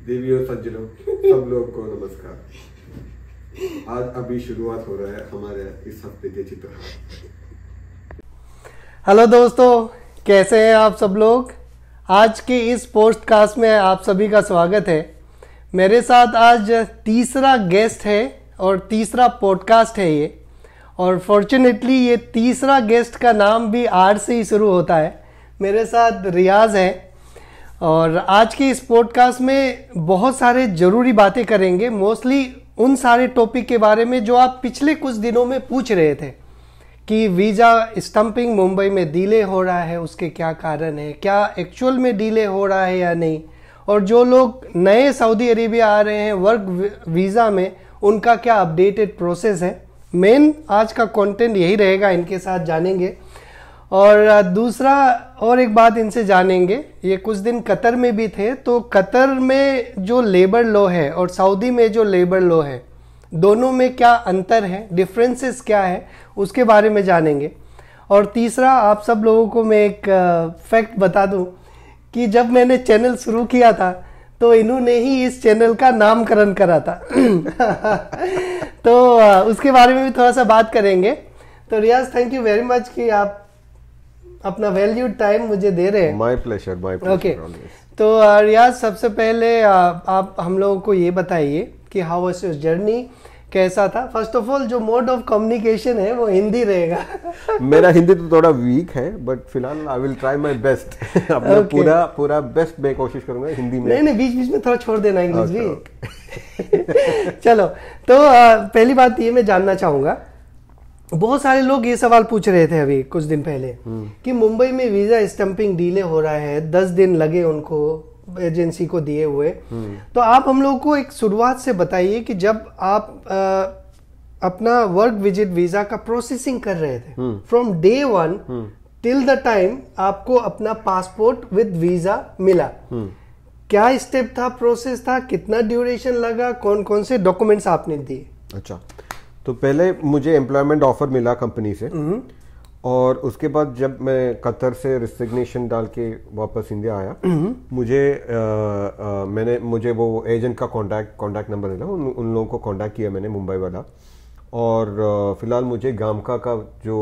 देवी और सज्जनों सब लोग को नमस्कार। आज अभी शुरुआत हो रहा है हमारे इस हफ्ते के चित्र। हेलो दोस्तों, कैसे हैं आप सब लोग। आज के इस पॉडकास्ट में आप सभी का स्वागत है। मेरे साथ आज तीसरा गेस्ट है और तीसरा पॉडकास्ट है ये, और फॉर्चुनेटली ये तीसरा गेस्ट का नाम भी आर से ही शुरू होता है। मेरे साथ रियाज है और आज के इस पॉडकास्ट में बहुत सारे ज़रूरी बातें करेंगे, मोस्टली उन सारे टॉपिक के बारे में जो आप पिछले कुछ दिनों में पूछ रहे थे कि वीज़ा स्टंपिंग मुंबई में डिले हो रहा है, उसके क्या कारण है, क्या एक्चुअल में डिले हो रहा है या नहीं, और जो लोग नए सऊदी अरेबिया आ रहे हैं वर्क वीज़ा में उनका क्या अपडेटेड प्रोसेस है। मेन आज का कंटेंट यही रहेगा, इनके साथ जानेंगे। और दूसरा और एक बात इनसे जानेंगे, ये कुछ दिन कतर में भी थे, तो कतर में जो लेबर लॉ है और सऊदी में जो लेबर लॉ है, दोनों में क्या अंतर है, डिफरेंसेस क्या है, उसके बारे में जानेंगे। और तीसरा, आप सब लोगों को मैं एक फैक्ट बता दूं कि जब मैंने चैनल शुरू किया था तो इन्होंने ही इस चैनल का नामकरण करा था तो उसके बारे में भी थोड़ा सा बात करेंगे। तो रियाज, थैंक यू वेरी मच कि आप अपना वैल्यूड टाइम मुझे दे रहे हैं। My pleasure. ओके, तो रियाज, सबसे पहले आप हम लोगों को ये बताइए कि हाउ वाज योर जर्नी, कैसा था। फर्स्ट ऑफ ऑल, जो मोड ऑफ कम्युनिकेशन है वो हिंदी रहेगा मेरा हिंदी तो थोड़ा वीक है, बट फिलहाल I will try my best. अपना पूरा बेस्ट मैं कोशिश करूंगा हिंदी में। नहीं, बीच बीच में थोड़ा छोड़ देना इंग्लिश भी चलो, तो पहली बात ये मैं जानना चाहूंगा, बहुत सारे लोग ये सवाल पूछ रहे थे अभी कुछ दिन पहले कि मुंबई में वीजा स्टंपिंग डिले हो रहा है, 10 दिन लगे उनको एजेंसी को दिए हुए। तो आप हम लोग को एक शुरुआत से बताइए कि जब आप अपना वर्क विजिट वीजा का प्रोसेसिंग कर रहे थे, from day 1 till the time आपको अपना पासपोर्ट विद वीजा मिला, क्या स्टेप था, प्रोसेस था, कितना ड्यूरेशन लगा, कौन कौन से डॉक्यूमेंट्स आपने दिए। अच्छा, तो पहले मुझे एम्प्लॉयमेंट ऑफर मिला कंपनी से, और उसके बाद जब मैं कतर से रिसिग्नेशन डाल के वापस इंडिया आया, मुझे वो एजेंट का कॉन्टैक्ट नंबर मिला, उन लोगों को कॉन्टैक्ट किया मैंने, मुंबई वाला। और फिलहाल मुझे गामका का जो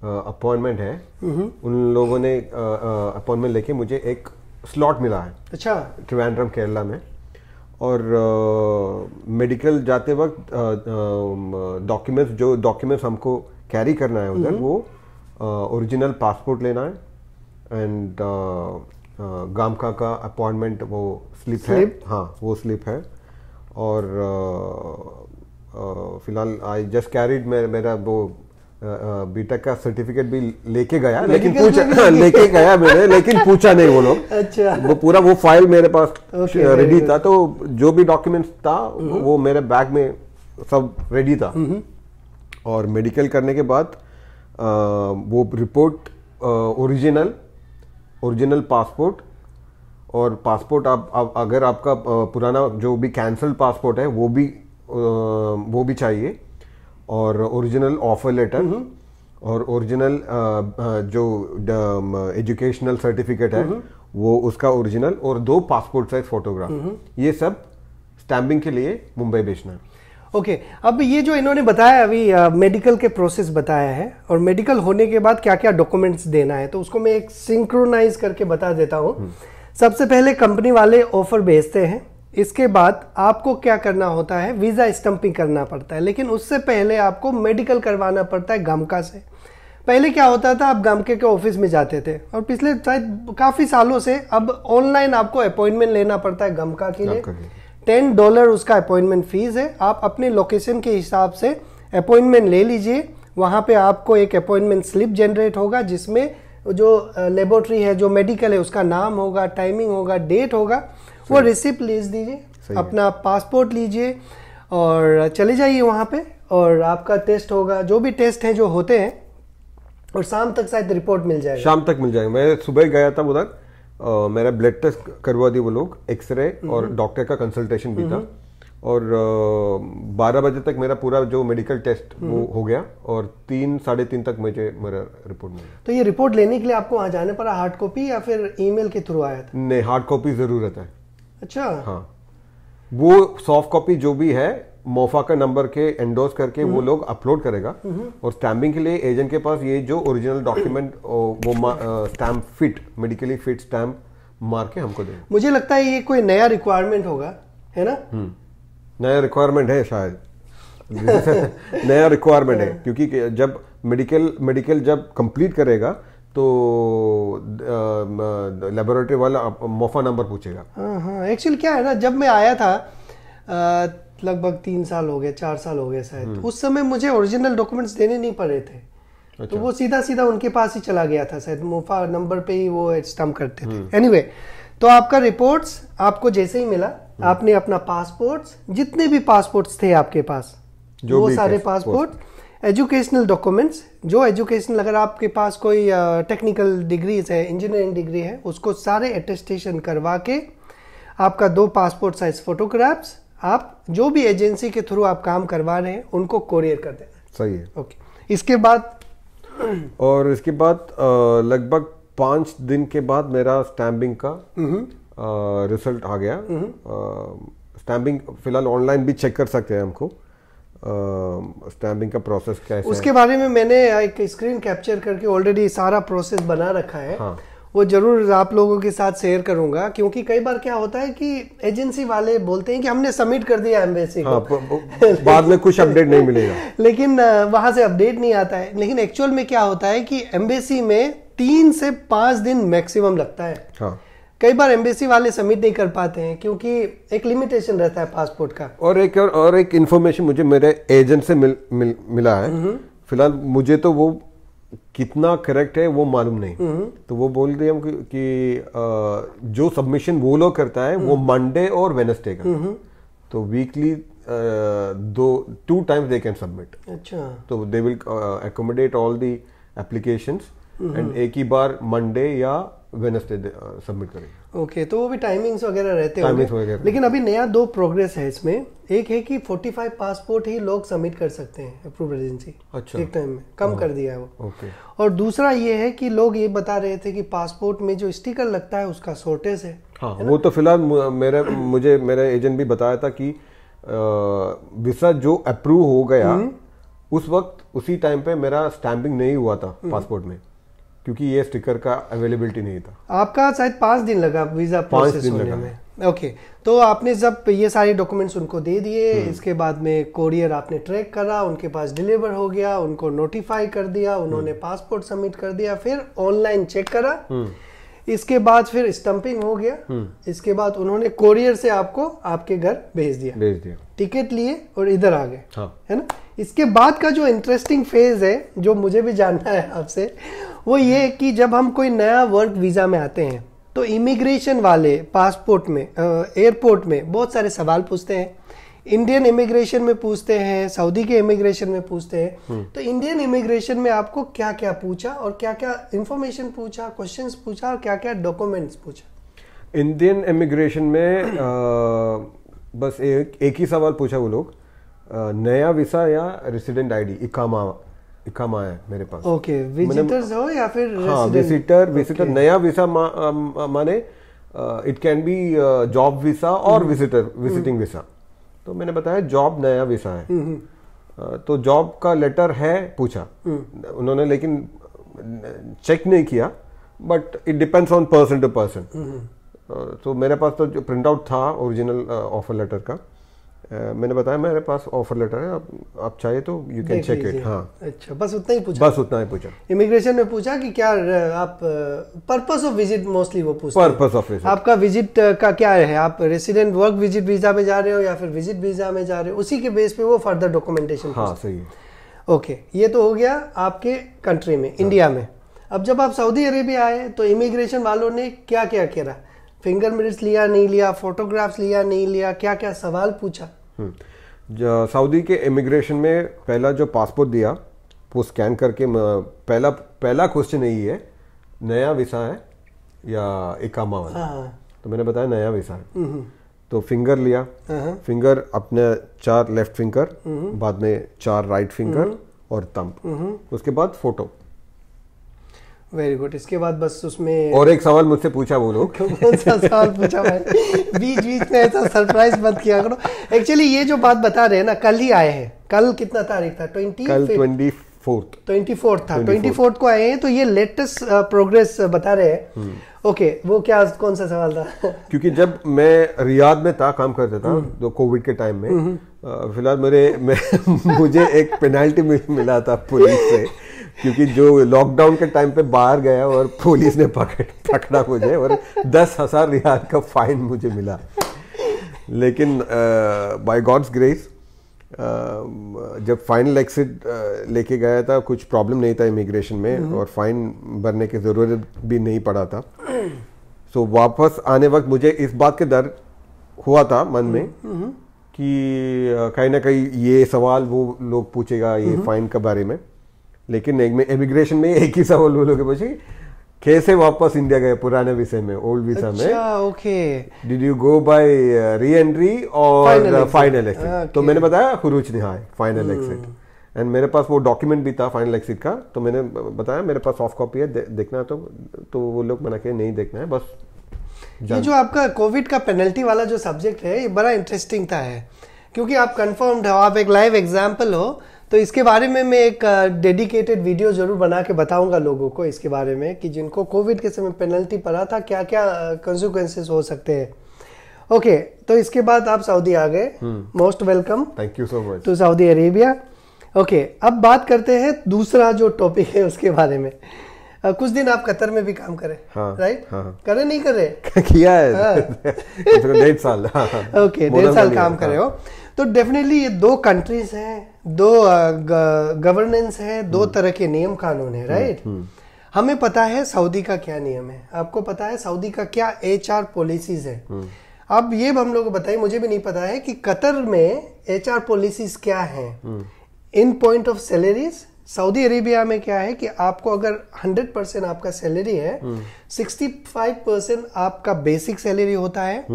अपॉइंटमेंट है, उन लोगों ने अपॉइंटमेंट लेके मुझे एक स्लॉट मिला है। अच्छा, त्रिवेंद्रम केरला में। और मेडिकल जाते वक्त डॉक्यूमेंट्स हमको कैरी करना है उधर, वो ओरिजिनल पासपोर्ट लेना है, एंड गामका का अपॉइंटमेंट वो स्लिप है। हाँ, वो स्लिप है। और फिलहाल आई जस्ट कैरीड, मेरा वो बीटेक का सर्टिफिकेट भी लेके गया, लेकिन पूछा नहीं वो लोग। अच्छा, वो फाइल मेरे पास रेडी था, तो जो भी डॉक्यूमेंट्स था वो मेरे बैग में सब रेडी था। और मेडिकल करने के बाद वो रिपोर्ट ओरिजिनल पासपोर्ट, और पासपोर्ट आप अगर आपका पुराना जो भी कैंसल पासपोर्ट है वो भी चाहिए, और ओरिजिनल ऑफर लेटर, और ओरिजिनल जो एजुकेशनल सर्टिफिकेट है वो उसका ओरिजिनल, और 2 पासपोर्ट साइज फोटोग्राफ, ये सब स्टैम्पिंग के लिए मुंबई भेजना है। ओके, अब ये जो इन्होंने बताया अभी मेडिकल के प्रोसेस बताया है, और मेडिकल होने के बाद क्या क्या डॉक्यूमेंट्स देना है, तो उसको मैं एक सिंक्रोनाइज करके बता देता हूँ। सबसे पहले कंपनी वाले ऑफर भेजते हैं, इसके बाद आपको क्या करना होता है, वीजा स्टंपिंग करना पड़ता है, लेकिन उससे पहले आपको मेडिकल करवाना पड़ता है गामका से। पहले क्या होता था, आप गामके के ऑफिस में जाते थे, और पिछले शायद काफी सालों से अब ऑनलाइन आपको अपॉइंटमेंट लेना पड़ता है गामका के लिए। $10 उसका अपॉइंटमेंट फीस है। आप अपने लोकेशन के हिसाब से अपॉइंटमेंट ले लीजिए, वहाँ पे आपको एक अपॉइंटमेंट स्लिप जनरेट होगा जिसमें जो लेबोरेटरी है, जो मेडिकल है, उसका नाम होगा, टाइमिंग होगा, डेट होगा, वो रिसिप्ट लीज दीजिए, अपना पासपोर्ट लीजिए और चले जाइए वहाँ पे, और आपका टेस्ट होगा, जो भी टेस्ट हैं जो होते हैं, और शाम तक शायद रिपोर्ट मिल जाएगा। शाम तक मिल जाएगा। मैं सुबह गया था उधर, मेरा ब्लड टेस्ट करवा दिए वो लोग, एक्सरे और डॉक्टर का कंसल्टेशन भी था, और 12 बजे तक मेरा पूरा जो मेडिकल टेस्ट वो हो गया, और 3-3:30 तक मुझे मेरा रिपोर्ट मिला। तो ये रिपोर्ट लेने के लिए आपको वहां जाने पड़ा, हार्ड कॉपी या फिर ईमेल के थ्रू आया था? नहीं, हार्ड कॉपी जरूरत है। अच्छा, हाँ, वो सॉफ्ट कॉपी जो भी है मोफा का नंबर के एंडोर्स करके वो लोग अपलोड करेगा और स्टैम्पिंग के लिए एजेंट के पास ये जो ओरिजिनल डॉक्यूमेंट वो stamp fit medically fit stamp मार के हमको देगा। मुझे लगता है ये कोई नया रिक्वायरमेंट होगा, है ना? नया रिक्वायरमेंट है शायद नया रिक्वायरमेंट है क्योंकि जब मेडिकल जब कंप्लीट करेगा तो लेबोरेटरी वाला मोफा नंबर पूछेगा। हाँ, एक्चुअली क्या है ना, जब मैं आया था लगभग 3 साल हो गए, 4 साल हो गए शायद, उस समय मुझे ओरिजिनल डॉक्यूमेंट्स देने नहीं पड़े थे। अच्छा। तो वो सीधा सीधा उनके पास ही चला गया था, शायद मोफा नंबर पे ही वो स्टैम्प करते थे। एनीवे, तो आपका रिपोर्ट्स आपको जैसे ही मिला, आपने अपना पासपोर्ट्स, जितने भी पासपोर्ट्स थे आपके पास, वो सारे पासपोर्ट, एजुकेशनल डॉक्यूमेंट्स, जो एजुकेशनल, अगर आपके पास कोई टेक्निकल डिग्रीज है, इंजीनियरिंग डिग्री है, उसको सारे अटेस्टेशन करवा के आपका 2 पासपोर्ट साइज फोटोग्राफ्स, आप जो भी एजेंसी के थ्रू आप काम करवा रहे हैं उनको कोरियर कर देना। सही है। ओके, इसके बाद लगभग 5 दिन के बाद मेरा स्टैम्पिंग का रिजल्ट आ गया। स्टैम्पिंग फिलहाल ऑनलाइन भी चेक कर सकते हैं हमको स्टैम्पिंग का प्रोसेस कैसे उसके है। बारे में मैंने एक स्क्रीन कैप्चर करके ऑलरेडी सारा प्रोसेस बना रखा है। हाँ। वो जरूर आप लोगों के साथ शेयर करूंगा, क्योंकि कई बार क्या होता है कि एजेंसी वाले बोलते हैं कि हमने सबमिट कर दिया एम्बेसी को। हाँ, बाद में कुछ अपडेट नहीं मिलेगा लेकिन वहां से अपडेट नहीं आता है। लेकिन एक्चुअल में क्या होता है कि एम्बेसी में 3 से 5 दिन मैक्सिमम लगता है। हाँ। कई बार एम्बेसी वाले सबमिट नहीं कर पाते हैं क्योंकि एक लिमिटेशन रहता है पासपोर्ट का। और एक इन्फॉर्मेशन मुझे मेरे एजेंट से मिला है। फिलहाल मुझे तो वो कितना करेक्ट है वो मालूम नहीं। तो वो बोल रहे हैं कि जो सबमिशन वो लोग करता है वो मंडे और वेडनेसडे का, तो weekly 2 times they can submit. अच्छा। तो they will accommodate all the applications and एक ही बार मंडे या वेडनेसडे सबमिट करेंगे। ओके, तो वो भी टाइमिंग्स वगैरह रहते होंगे। लेकिन अभी नया 2 प्रोग्रेस है इसमें। एक है कि 45 पासपोर्ट ही लोग सबमिट कर सकते हैं अप्रूव्ड एजेंसी। अच्छा। एक टाइम में कम कर दिया है वो। ओके। और दूसरा ये है कि लोग ये बता रहे थे कि पासपोर्ट में जो स्टिकर लगता है उसका शॉर्टेज है। हाँ, वो तो फिलहाल मुझे मेरे एजेंट भी बताया था कि वीसा जो अप्रूव हो गया उस वक्त उसी टाइम पे मेरा स्टैंपिंग नहीं हुआ था पासपोर्ट में, क्योंकि ये स्टिकर का अवेलेबिलिटी नहीं था। आपका शायद 5 दिन लगा वीजा प्रोसेस होने में। ओके, तो आपने जब ये सारे डॉक्यूमेंट्स उनको दे दिए, इसके बाद में कोरियर आपने ट्रैक करा, उनके पास डिलीवर हो गया, उनको नोटिफाई कर दिया, उन्होंने पासपोर्ट सबमिट कर दिया, फिर ऑनलाइन चेक करा, इसके बाद फिर स्टंपिंग हो गया, इसके बाद उन्होंने कोरियर से आपको आपके घर भेज दिया, टिकट लिए और इधर आ गए। हाँ। है ना? इसके बाद का जो इंटरेस्टिंग फेज है, जो मुझे भी जानना है आपसे, वो ये कि जब हम कोई नया वर्क वीजा में आते हैं तो इमिग्रेशन वाले पासपोर्ट में, एयरपोर्ट में बहुत सारे सवाल पूछते हैं। इंडियन इमिग्रेशन में पूछते हैं, सऊदी के इमिग्रेशन में पूछते हैं। तो इंडियन इमिग्रेशन में आपको क्या क्या पूछा और क्या क्या इंफॉर्मेशन पूछा, क्वेश्चंस पूछा और क्या क्या डॉक्यूमेंट्स पूछा? इंडियन इमिग्रेशन में बस एक ही सवाल पूछा वो लोग, नया वीसा या रेसिडेंट आईडी, इकामा है मेरे पास। ओके, विजिटर्स हो या फिर हाँ, विजिटर। नया वीसा माने it can be job visa और विजिटिंग वीसा। तो मैंने बताया जॉब नया वीसा है। तो जॉब का लेटर है पूछा उन्होंने, लेकिन चेक नहीं किया, but it depends on person to person. तो मेरे पास तो जो प्रिंट आउट था ओरिजिनल ऑफर लेटर का, मैंने बताया मेरे पास ऑफर लेटर है, आप चाहे तो यू कैन चेक इट। हाँ। अच्छा, बस उतना ही पूछा। इमिग्रेशन में पूछा कि क्या आप पर्पस ऑफ विजिट, मोस्टली वो पूछते हैं पर्पस ऑफ विजिट, आपका विजिट का क्या है, आप रेसिडेंट वर्क विजिट वीजा में जा रहे हो या फिर विजिट वीजा में जा रहे हो, उसी के बेस पे वो फर्दर डॉक्यूमेंटेशन। हाँ, सही है। ओके, ये तो हो गया आपके कंट्री में, इंडिया में। अब जब आप सऊदी अरेबिया आए तो इमिग्रेशन वालों ने क्या क्या किया? फिंगरप्रिंट्स लिया नहीं लिया, फोटोग्राफ्स लिया नहीं लिया, क्या क्या सवाल पूछा? सऊदी के इमिग्रेशन में पहला जो पासपोर्ट दिया वो स्कैन करके पहला क्वेश्चन यही है, नया वीसा है या इकामा वाला? तो मैंने बताया नया वीसा है। तो फिंगर लिया, फिंगर अपने 4 लेफ्ट फिंगर, बाद में 4 राइट फिंगर और थंब, उसके बाद फोटो। Very good. इसके बाद बस उसमें और एक सवाल मुझसे पूछा वो लोग। कौन सा सवाल पूछा भाई? बीच बीच में ऐसा सरप्राइज मत किया करो। एक्चुअली ये जो बात बता रहे हैं ना, कल ही आए हैं। कल कितना तारीख था? कल 24th था। 24th को आए हैं, तो ये लेटेस्ट प्रोग्रेस बता रहे हैं। ओके, वो क्या, कौन सा सवाल था? क्योंकि जब मैं रियाद में था, काम करता था तो कोविड के टाइम में, फिलहाल मुझे एक पेनल्टी मिला था पुलिस से, क्योंकि जो लॉकडाउन के टाइम पे बाहर गया और पुलिस ने पकड़ा मुझे और 10,000 रियाल का फाइन मुझे मिला। लेकिन बाय गॉड्स ग्रेस जब फाइनल एक्सिट लेके गया था, कुछ प्रॉब्लम नहीं था इमिग्रेशन में और फाइन भरने की ज़रूरत भी नहीं पड़ा था। सो वापस आने वक्त मुझे इस बात के डर हुआ था मन में कि कहीं ना कहीं ये सवाल वो लोग पूछेगा ये फाइन के बारे में। लेकिन इमिग्रेशन में एक ही सवाल वो लोग पूछे, कैसे वापस इंडिया गए पुराने वीसा में, ओल्ड वीसा में। Okay, did you go by re entry और फाइनल एक्सिट? तो मैंने बताया खुरूज निहाय, फाइनल एक्सिट। एंड मेरे पास वो डॉक्यूमेंट भी था फाइनल एक्सिट का, तो मैंने बताया मेरे पास सॉफ्ट कॉपी है, देखना है तो वो लोग मना के नहीं देखना है बस। ये जो आपका कोविड का पेनल्टी वाला जो सब्जेक्ट है, ये बड़ा इंटरेस्टिंग था है, क्योंकि आप कंफर्म्ड हो, आप एक लाइव एग्जाम्पल हो। तो इसके बारे में मैं एक डेडिकेटेड वीडियो जरूर बना के बताऊंगा लोगों को इसके बारे में, कि जिनको कोविड के समय पेनल्टी पड़ा था क्या क्या कंसिक्वेंसेस हो सकते हैं। ओके, तो इसके बाद आप सऊदी आ गए। Most welcome, thank you so much to Saudi Arabia. Okay, अब बात करते हैं दूसरा जो टॉपिक है उसके बारे में। कुछ दिन आप कतर में भी काम करे, राइट? करे नहीं करे? किया है 1.5 साल। ओके, 1.5 साल काम करे हो, तो डेफिनेटली ये दो कंट्रीज हैं, दो गवर्नेंस है, दो तरह के नियम कानून है, राइट? हमें पता है सऊदी का क्या नियम है, आपको पता है सऊदी का क्या HR पॉलिसीज है। अब ये हम लोग को बताइए, मुझे भी नहीं पता है कि कतर में HR पॉलिसीज क्या है। In point of salaries Saudi Arabia में क्या है कि आपको अगर 100% आपका सैलरी है, 65% आपका बेसिक सैलरी होता है,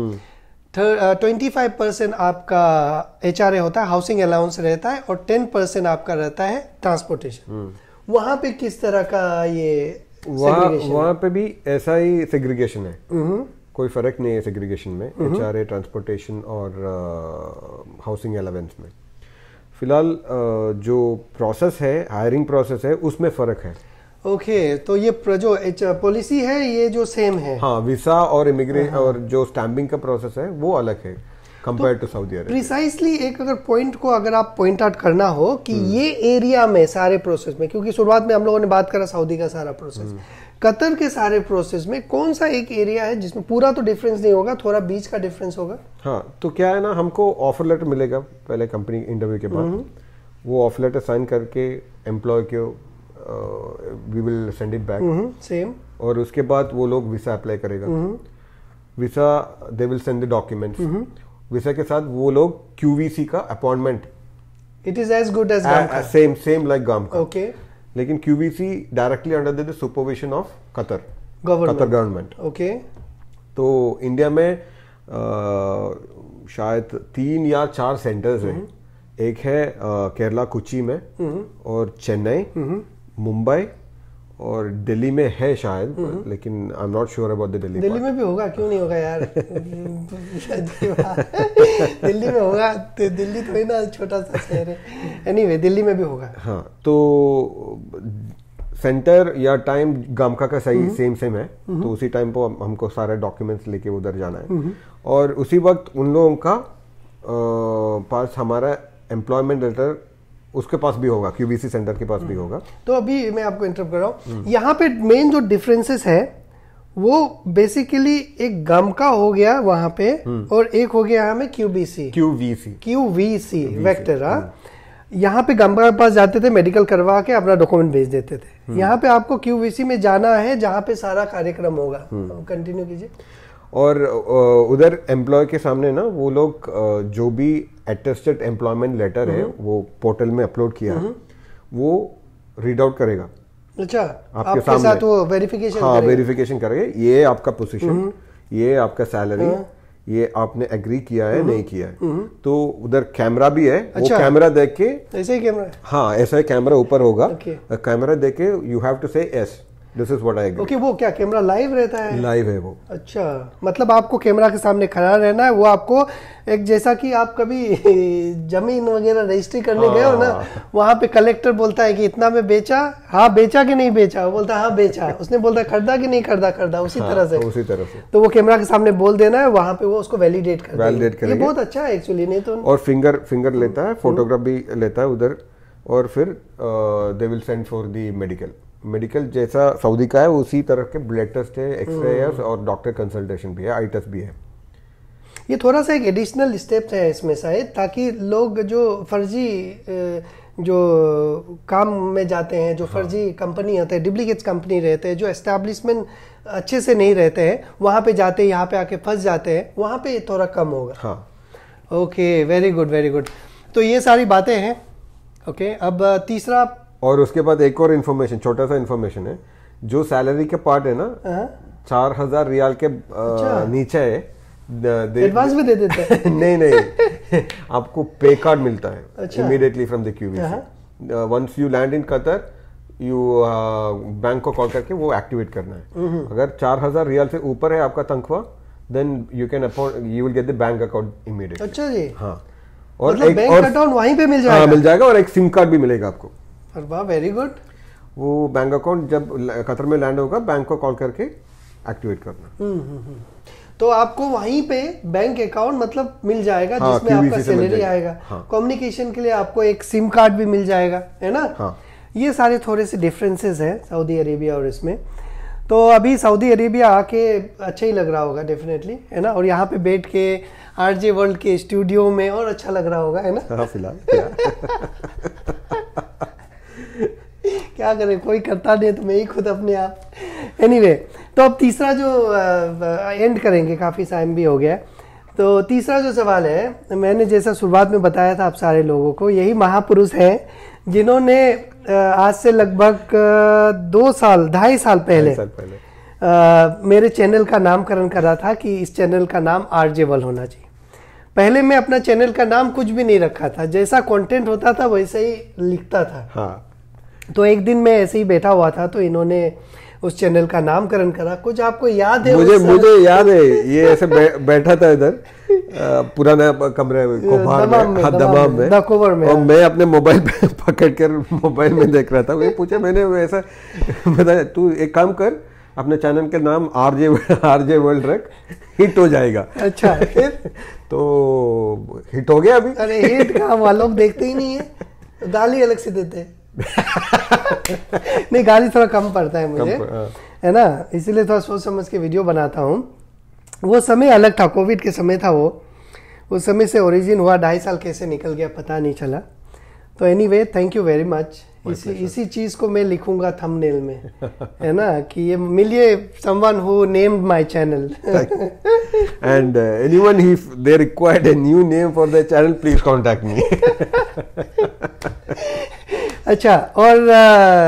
25% आपका HRA होता है, हाउसिंग अलाउंस रहता है, और 10% आपका रहता है ट्रांसपोर्टेशन। वहां पे किस तरह का ये वहाँ पे भी ऐसा ही सेग्रीगेशन है, कोई फर्क नहीं है सेग्रीगेशन में, HRA, ट्रांसपोर्टेशन और हाउसिंग अलाउंस में। फिलहाल जो प्रोसेस है, हायरिंग प्रोसेस है, उसमें फर्क है। ओके, तो ये जो पॉलिसी है ये जो सेम है। हाँ, वीसा और इमिग्रेशन और जो स्टैंपिंग का प्रोसेस है वो अलग है compare to Saudi Arabia. Precisely एक अगर पॉइंट को अगर आप पॉइंट आउट करना हो कि ये एरिया में सारे प्रोसेस में, क्योंकि शुरुआत में हम लोगों ने बात करा सऊदी का सारा प्रोसेस, कतर के सारे प्रोसेस में कौन सा एक एरिया है जिसमें पूरा तो डिफरेंस नहीं होगा, थोड़ा बीच का डिफरेंस होगा? हाँ, तो क्या है ना, हमको ऑफर लेटर मिलेगा पहले कंपनी इंटरव्यू के बाद। वो ऑफर लेटर साइन करके एम्प्लॉय को we will send it back same, और उसके बाद वो लोग वीसा अप्लाई करेगा। Visa they will send the documents. Visa के साथ वो लोग QVC का appointment, it is as good as same like गाम का। ओके, लेकिन QVC directly under the supervision of Qatar government. Okay, तो इंडिया में शायद 3 या 4 सेंटर्स हैं। एक है केरला कोची में, और चेन्नई, मुंबई और दिल्ली में है शायद, लेकिन I am not sure about the Delhi. Delhi में भी होगा, क्यों नहीं होगा यार? दिल्ली में होगा, दिल्ली थोड़ी ना छोटा सा शहर है। एनीवे, दिल्ली में भी होगा। हाँ, तो सेंटर या टाइम गामका का सही सेम है, तो उसी टाइम पर हमको सारे डॉक्यूमेंट्स लेके उधर जाना है, और उसी वक्त उन लोगों का पास हमारा एम्प्लॉयमेंट लेटर उसके पास भी होगा, QVC सेंटर के पास भी होगा। तो अभी मैं आपको इंटरप्ट कर रहा हूँ, यहाँ पे मेन जो डिफरेंसेस है वो बेसिकली एक गामका हो गया वहां पे, और एक हो गया हमें QVC वेक्टर। यहाँ पे गामका के पास जाते थे, मेडिकल करवा के अपना डॉक्यूमेंट भेज देते थे। यहाँ पे आपको QVC में जाना है, जहाँ पे सारा कार्यक्रम होगा। कंटिन्यू कीजिए। और उधर एम्प्लॉय के सामने ना वो लोग जो भी अटेस्टेड एम्प्लॉयमेंट लेटर है वो पोर्टल में अपलोड किया है, वो रीड आउट करेगा। अच्छा, आपके साथ वो वेरिफिकेशन हाँ, वेरिफिकेशन करेगा, ये आपका पोजीशन, ये आपका सैलरी, ये आपने एग्री किया है नहीं किया है। तो उधर कैमरा भी है। अच्छा, वो कैमरा देख के, ऐसे ही कैमरा? हाँ, ऐसा ही कैमरा ऊपर होगा। कैमरा देख के you have to say yes, this is what I agree. Okay, वो क्या कैमरा लाइव रहता है? लाइव है वो। अच्छा, मतलब आपको कैमरा के सामने खड़ा रहना है। वो आपको एक, जैसा कि आप कभी जमीन वगैरह रजिस्ट्री करने गए हो ना, वहां पे कलेक्टर बोलता है कि इतना में बेचा, हाँ बेचा कि नहीं बेचा, वो बोलता है हाँ बेचा, उसने बोलता है खरीदा कि नहीं खरीदा, उसी तरह से। उसी तरह से तो वो कैमरा के सामने बोल देना है, वहां पे वो उसको वैलिडेट कर करेंगे। ये बहुत अच्छा है एक्चुअली। नहीं तो और फिंगर लेता है, फोटोग्राफ भी लेता है उधर, और फिर दे will send for the medical जैसा सऊदी का है उसी तरह के ब्लड टेस्ट है, एक्सरे है, और डॉक्टर कंसल्टेशन भी है, आई टेस्ट भी है। ये थोड़ा सा एक एडिशनल स्टेप है इसमें शायद, ताकि लोग जो फर्जी जो काम में जाते हैं, जो फर्जी कंपनी होते हैं, डुप्लीकेट कंपनी रहते हैं, जो एस्टैब्लिशमेंट अच्छे से नहीं रहते हैं, वहाँ पे जाते हैं, यहाँ पे आके फंस जाते हैं, वहाँ पे थोड़ा कम होगा। हाँ, okay, very good very good. तो ये सारी बातें हैं। ओके, अब तीसरा, और उसके बाद एक और इन्फॉर्मेशन, छोटा सा इन्फॉर्मेशन है, जो सैलरी के पार्ट है ना 4,000 रियाल के नीचे है, एडवांस भी दे देते हैं। नहीं आपको पे कार्ड मिलता है अच्छा। Immediately from the QVC। Once you land in Qatar, you bank को कॉल करके वो एक्टिवेट करना है। अगर 4,000 रियाल से ऊपर है आपका तनख्वाह, then you will get the bank account immediately. अच्छा जी। हाँ, और मतलब बैंक अकाउंट वहीं पे मिल जाएगा? हाँ, मिल जाएगा, और एक सिम कार्ड भी मिलेगा आपको। वाह, वेरी गुड। वो बैंक अकाउंट जब कतर में लैंड होगा, बैंक को कॉल करके एक्टिवेट करना। तो आपको वहीं पे बैंक अकाउंट मतलब मिल जाएगा, हाँ, जिसमें आपका सैलरी आएगा। कम्युनिकेशन के लिए आपको एक सिम कार्ड भी मिल जाएगा, है ना? हाँ। ये सारे थोड़े से डिफरेंसेस हैं सऊदी अरेबिया और इसमें। तो अभी सऊदी अरेबिया आके अच्छा ही लग रहा होगा डेफिनेटली, है ना? और यहाँ पे बैठ के RJ वर्ल्ड के स्टूडियो में और अच्छा लग रहा होगा, है ना? हाँ, फिलहाल क्या करें, कोई करता नहीं तो मैं ही खुद अपने आप। एनीवे, तो अब तीसरा जो एंड करेंगे, काफ़ी टाइम भी हो गया। तो तीसरा जो सवाल है, मैंने जैसा शुरुआत में बताया था आप सारे लोगों को, यही महापुरुष हैं जिन्होंने आज से लगभग 2.5 साल पहले मेरे चैनल का नामकरण करा था कि इस चैनल का नाम RJ वर्ल्ड होना चाहिए। पहले मैं अपना चैनल का नाम कुछ भी नहीं रखा था, जैसा कंटेंट होता था वैसे ही लिखता था। हाँ। तो एक दिन मैं ऐसे ही बैठा हुआ था, तो इन्होंने उस चैनल का नामकरण करा। कुछ आपको याद है? मुझे याद है, ये ऐसे बैठा था इधर पुराना कमरे में, दमाम में, और मैं अपने मोबाइल पे पकड़ कर मोबाइल में देख रहा था। वो पूछा, मैंने ऐसा बताया, तू एक काम कर, अपने चैनल के नाम RJ वर्ल्ड रख, हिट हो जाएगा। अच्छा, फिर तो हिट हो गया अभी। अरे हिट का वो लोग देखते ही नहीं है, गाली अलग से देते हैं। नहीं, गाली थोड़ा कम पड़ता है मुझे, है ना? इसीलिए थोड़ा सोच समझ के वीडियो बनाता हूँ। वो समय अलग था, कोविड के समय था वो। उस समय से ओरिजिन हुआ, 2.5 साल कैसे निकल गया पता नहीं चला। तो anyway, thank you very much. इसी चीज को मैं लिखूंगा थंबनेल में, है ना, कि ये मिलिए someone who named my channel. And anyone if they required a new name for their channel, please contact me. अच्छा, और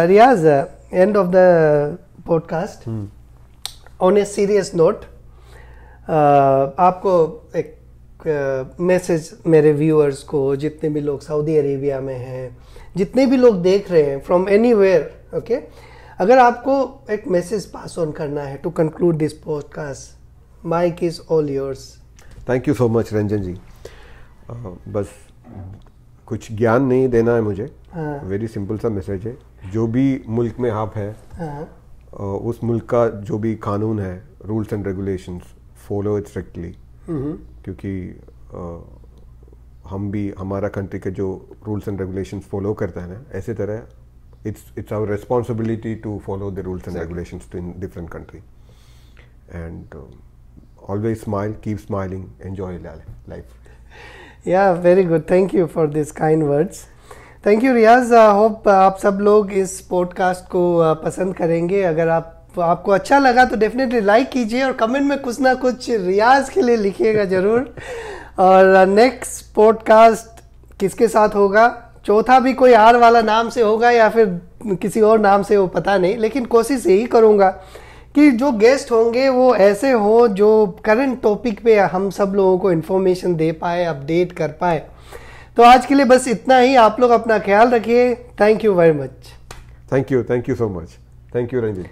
Riyaz, end of the podcast, on a serious note, आपको एक मैसेज मेरे व्यूअर्स को, जितने भी लोग सऊदी अरेबिया में हैं, जितने भी लोग देख रहे हैं फ्रॉम एनीवेयर, ओके, अगर आपको एक मैसेज पास ऑन करना है to conclude this podcast, mike is all yours. Thank you so much Ranjan ji. बस कुछ ज्ञान नहीं देना है मुझे, वेरी सिंपल सा मैसेज है। जो भी मुल्क में आप है, उस मुल्क का जो भी कानून है, rules and regulations, follow it strictly, क्योंकि हम भी हमारा कंट्री के जो रूल्स एंड रेगुलेशंस फॉलो करते हैं ना, ऐसे तरह it's our responsibility to follow the rules and regulations in different country, and always smile, keep smiling, enjoy life. Yeah, very good, thank you for this kind words. Thank you Riyaz. Hope आप सब लोग इस podcast को पसंद करेंगे। अगर आपको अच्छा लगा तो डेफिनेटली लाइक कीजिए, और कमेंट में कुछ ना कुछ रियाज के लिए लिखिएगा जरूर। और नेक्स्ट पॉडकास्ट किसके साथ होगा, चौथा भी कोई R वाला नाम से होगा या फिर किसी और नाम से, वो पता नहीं, लेकिन कोशिश यही करूँगा कि जो गेस्ट होंगे वो ऐसे हो जो करंट टॉपिक पे हम सब लोगों को इन्फॉर्मेशन दे पाए, अपडेट कर पाए। तो आज के लिए बस इतना ही। आप लोग अपना ख्याल रखिए। Thank you very much. Thank you so much. Thank you Ranjit.